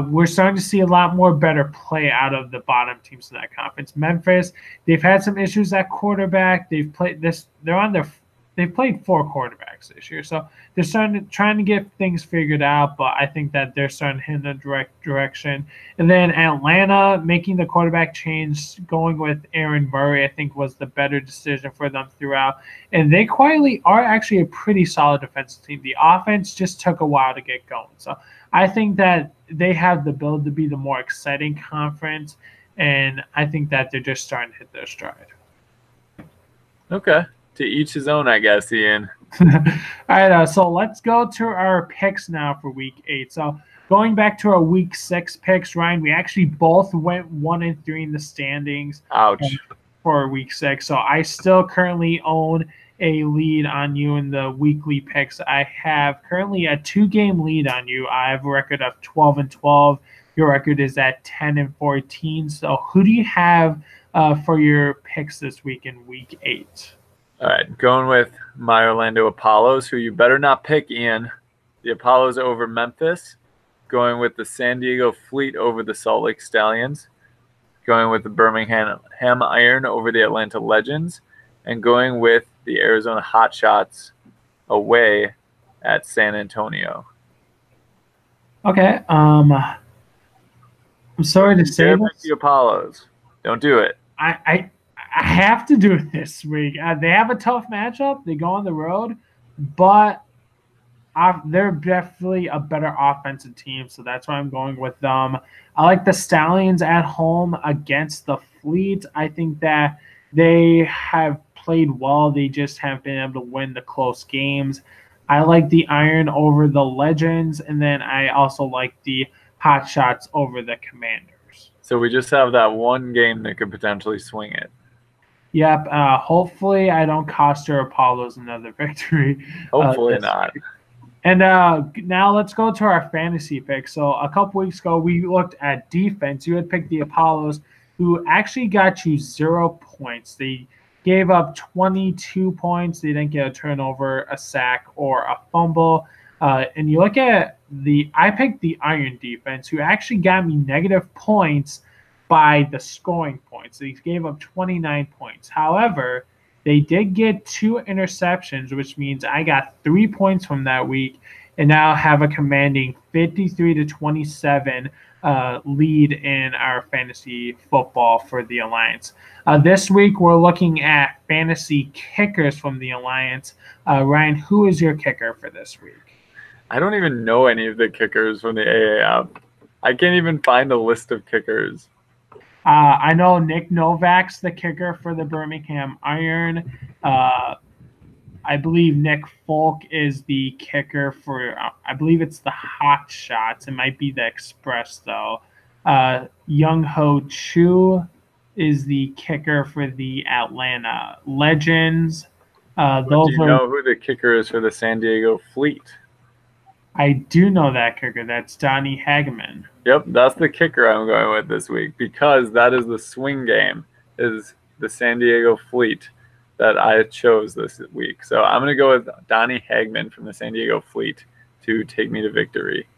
we're starting to see a lot more better play out of the bottom teams in that conference. Memphis, they've had some issues at quarterback. They've played this. They've played 4 quarterbacks this year, so they're trying to get things figured out. But I think that they're starting to head in the direct direction. And then Atlanta making the quarterback change, going with Aaron Murray, I think was the better decision for them throughout. And they quietly are actually a pretty solid defensive team. The offense just took a while to get going. So I think that they have the build to be the more exciting conference, and I think that they're just starting to hit their stride. Okay. To each his own, I guess, Ian. All right, so let's go to our picks now for Week 8. So going back to our Week 6 picks, Ryan, we actually both went 1-3 in the standings. Ouch. For Week 6. So I still currently own a lead on you in the weekly picks. I have currently a 2-game lead on you. I have a record of 12-12. Your record is at 10-14. So who do you have for your picks this week in Week 8? All right, going with my Orlando Apollos, who you better not pick, Ian. The Apollos over Memphis. Going with the San Diego Fleet over the Salt Lake Stallions. Going with the Birmingham Iron over the Atlanta Legends. And going with the Arizona Hotshots away at San Antonio. Okay. I'm sorry to say this. The Apollos. Don't do it. I have to do it this week. They have a tough matchup. They go on the road, but they're definitely a better offensive team, so that's why I'm going with them. I like the Stallions at home against the Fleet. I think that they have played well. They just haven't been able to win the close games. I like the Iron over the Legends, and then I also like the Hot Shots over the Commanders. So we just have that one game that could potentially swing it. Yep. Hopefully, I don't cost your Apollos another victory. Hopefully not. Week. And now let's go to our fantasy picks. So a couple weeks ago, we looked at defense. You had picked the Apollos, who actually got you 0 points. They gave up 22 points. They didn't get a turnover, a sack, or a fumble. And you look at I picked the Iron defense, who actually got me negative points by the scoring points. They gave up 29 points. However, they did get 2 interceptions, which means I got 3 points from that week and now have a commanding 53-27 lead in our fantasy football for the Alliance. This week, we're looking at fantasy kickers from the Alliance. Ryan, who is your kicker for this week? I don't even know any of the kickers from the AAF. I can't even find a list of kickers. I know Nick Novak's the kicker for the Birmingham Iron. I believe Nick Folk is the kicker for, I believe it's the Hot Shots. It might be the Express, though. Young Ho Chu is the kicker for the Atlanta Legends. Do you know who the kicker is for the San Diego Fleet? I do know that kicker. That's Donnie Hageman. Yep, that's the kicker I'm going with this week because that is the swing game, is the San Diego Fleet that I chose this week. So I'm going to go with Donnie Hageman from the San Diego Fleet to take me to victory.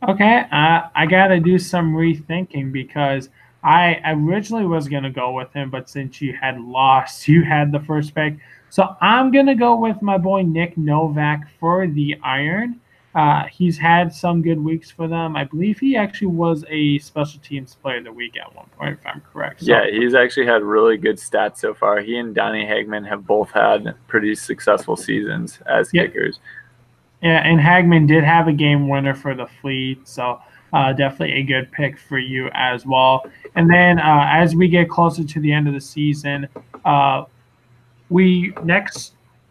Okay, I got to do some rethinking because I originally was going to go with him, but since you had lost, you had the first pick. So I'm going to go with my boy Nick Novak for the Iron. He's had some good weeks for them. I believe he actually was a special teams player of the week at one point, if I'm correct. So, yeah, he's actually had really good stats so far. He and Donnie Hageman have both had pretty successful seasons as kickers. Yeah, and Hagman did have a game winner for the Fleet, so definitely a good pick for you as well. And then as we get closer to the end of the season, for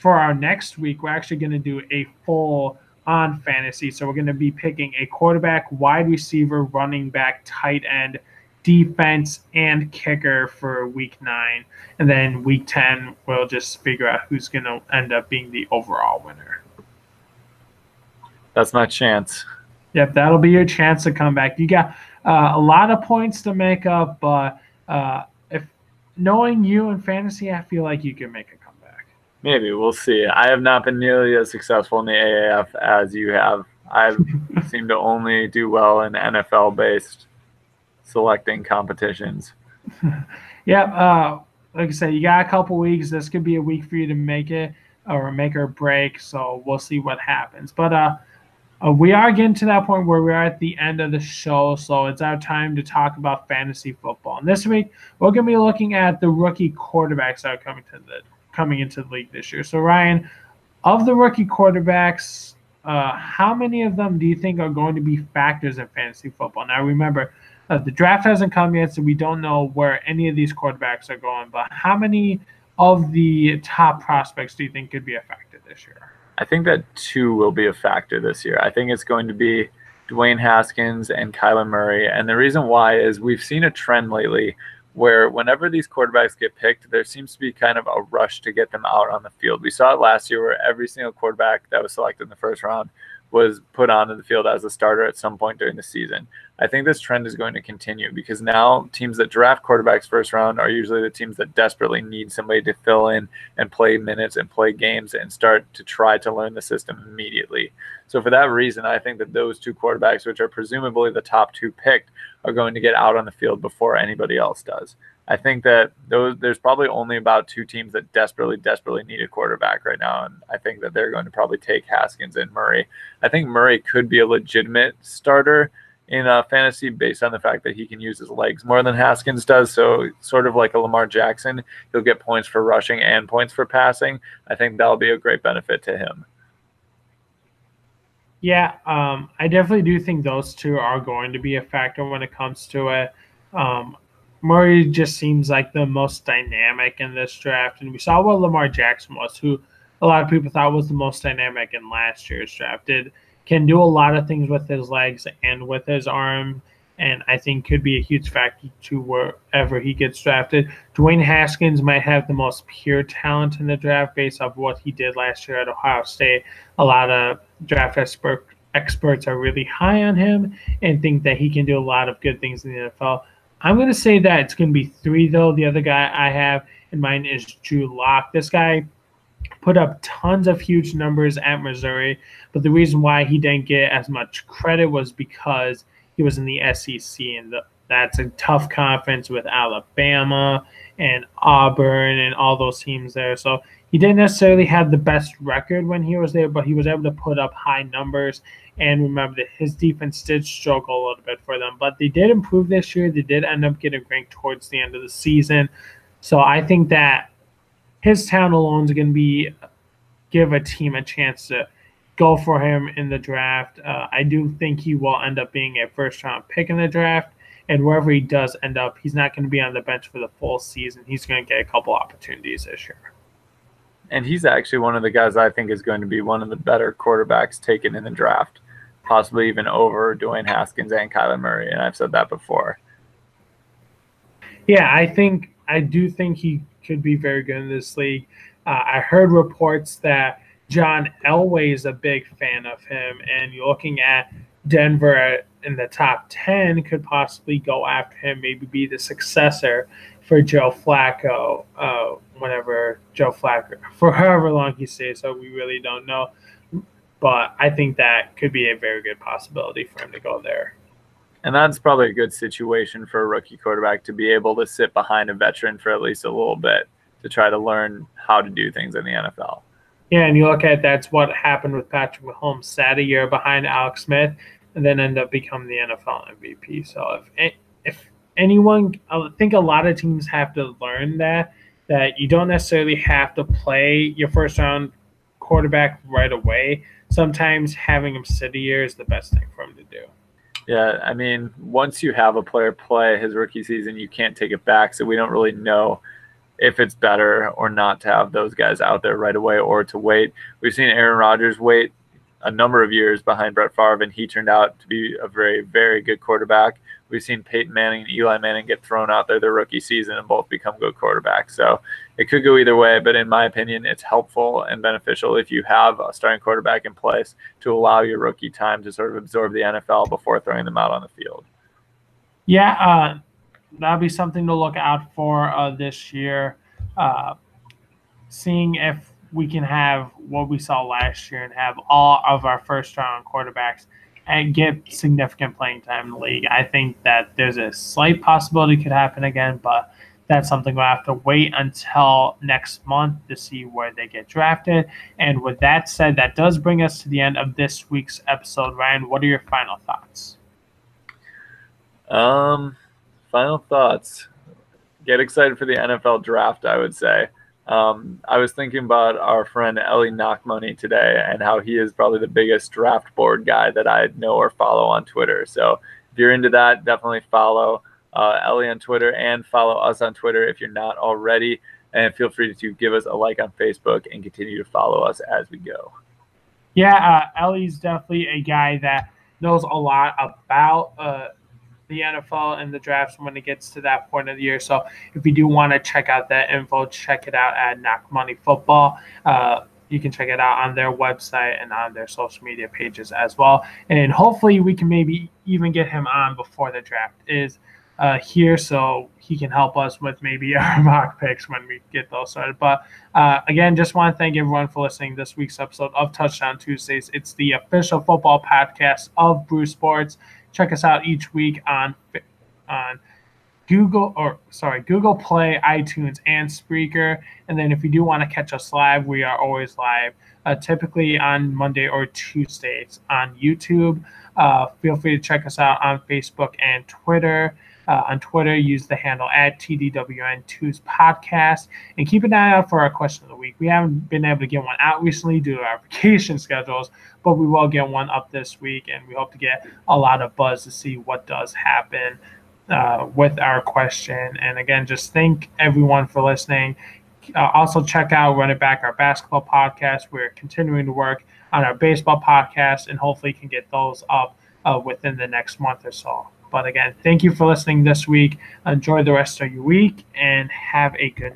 our next week, we're actually going to do a full on fantasy. So we're going to be picking a quarterback, wide receiver, running back, tight end, defense, and kicker for week 9. And then week 10, we'll just figure out who's going to end up being the overall winner. That's my chance. Yep, that'll be your chance to come back. You got a lot of points to make up, but if knowing you in fantasy, I feel like you can make a comeback. Maybe. We'll see. I have not been nearly as successful in the AAF as you have. I seem to only do well in NFL-based selecting competitions. Yep. Like I said, you got a couple weeks. This could be a week for you to make it or make or break, so we'll see what happens. But we are getting to that point where we're at the end of the show, so it's our time to talk about fantasy football. And this week, we're going to be looking at the rookie quarterbacks that are coming into the league this year. So, Ryan, of the rookie quarterbacks, how many of them do you think are going to be factors in fantasy football? Now, remember, the draft hasn't come yet, so we don't know where any of these quarterbacks are going. But how many of the top prospects do you think could be a factor this year? I think that 2 will be a factor this year. I think it's going to be Dwayne Haskins and Kyler Murray. And the reason why is we've seen a trend lately where whenever these quarterbacks get picked, there seems to be kind of a rush to get them out on the field. We saw it last year where every single quarterback that was selected in the first round was put onto the field as a starter at some point during the season. I think this trend is going to continue because now teams that draft quarterbacks first round are usually the teams that desperately need somebody to fill in and play minutes and play games and start to try to learn the system immediately. So for that reason, I think that those two quarterbacks, which are presumably the top two picked, are going to get out on the field before anybody else does. I think that there's probably only about two teams that desperately need a quarterback right now, and I think that they're going to probably take Haskins and Murray. I think Murray could be a legitimate starter in fantasy based on the fact that he can use his legs more than Haskins does. So sort of like a Lamar Jackson, he'll get points for rushing and points for passing. I think that'll be a great benefit to him. Yeah, I definitely do think those two are going to be a factor when it comes to it. Murray just seems like the most dynamic in this draft, and we saw what Lamar Jackson was, who a lot of people thought was the most dynamic in last year's draft. Can do a lot of things with his legs and with his arm, and I think could be a huge factor to wherever he gets drafted. Dwayne Haskins might have the most pure talent in the draft based off what he did last year at Ohio State. A lot of draft experts are really high on him and think that he can do a lot of good things in the NFL. I'm going to say that it's going to be three, though. The other guy I have in mind is Drew Lock. This guy put up tons of huge numbers at Missouri, but the reason why he didn't get as much credit was because he was in the SEC, and that's a tough conference with Alabama and Auburn and all those teams there. So he didn't necessarily have the best record when he was there, but he was able to put up high numbers. And remember that his defense did struggle a little bit for them, but they did improve this year. They did end up getting ranked towards the end of the season. So I think that his talent alone is going to give a team a chance to go for him in the draft. I do think he will end up being a first-round pick in the draft, and wherever he does end up, he's not going to be on the bench for the full season. He's going to get a couple opportunities this year. And he's actually one of the guys I think is going to be one of the better quarterbacks taken in the draft, possibly even over Dwayne Haskins and Kyler Murray, and I've said that before. Yeah, I do think he could be very good in this league. I heard reports that John Elway is a big fan of him, and you're looking at Denver in the top 10 could possibly go after him, maybe be the successor for Joe Flacco, for however long he stays, so we really don't know. But I think that could be a very good possibility for him to go there. And that's probably a good situation for a rookie quarterback to be able to sit behind a veteran for at least a little bit to try to learn how to do things in the NFL. Yeah, and you look at that's what happened with Patrick Mahomes. Sat a year behind Alex Smith and then ended up becoming the NFL MVP. So if anyone, I think a lot of teams have to learn that you don't necessarily have to play your first-round quarterback right away. Sometimes having him sit a year is the best thing for him to do. Yeah, I mean, once you have a player play his rookie season, you can't take it back. So we don't really know if it's better or not to have those guys out there right away or to wait. We've seen Aaron Rodgers wait a number of years behind Brett Favre, and he turned out to be a very, very good quarterback. We've seen Peyton Manning and Eli Manning get thrown out there their rookie season and both become good quarterbacks. So it could go either way, but in my opinion, it's helpful and beneficial if you have a starting quarterback in place to allow your rookie time to sort of absorb the NFL before throwing them out on the field. Yeah, that'll be something to look out for this year, seeing if we can have what we saw last year and have all of our first-round quarterbacks and get significant playing time in the league. I think that there's a slight possibility it could happen again, but that's something we'll have to wait until next month to see where they get drafted. And with that said, that does bring us to the end of this week's episode. Ryan, what are your final thoughts? Final thoughts. Get excited for the NFL draft, I would say. I was thinking about our friend Ellie Knockmoney today and how he is probably the biggest draft board guy that I know or follow on Twitter. So if you're into that, definitely follow Ellie on Twitter and follow us on Twitter if you're not already. And feel free to give us a like on Facebook and continue to follow us as we go. Yeah, Ellie's definitely a guy that knows a lot about the NFL and the drafts when it gets to that point of the year. So if you do want to check out that info, check it out at Knock Money Football. you can check it out on their website and on their social media pages as well. And hopefully we can maybe even get him on before the draft is here, so he can help us with maybe our mock picks when we get those started. But again, just want to thank everyone for listening to this week's episode of Touchdown Tuesdays. It's the official football podcast of Brew Sports. Check us out each week on Google Play, iTunes, and Spreaker. And then if you do want to catch us live, we are always live, typically on Monday or Tuesdays on YouTube. Feel free to check us out on Facebook and Twitter. On Twitter, use the handle at TDWN2's podcast. And keep an eye out for our question of the week. We haven't been able to get one out recently due to our vacation schedules, but we will get one up this week, and we hope to get a lot of buzz to see what does happen with our question. And again, just thank everyone for listening. Also check out Run It Back, our basketball podcast. We're continuing to work on our baseball podcast, and hopefully can get those up within the next month or so. But again, thank you for listening this week. Enjoy the rest of your week, and have a good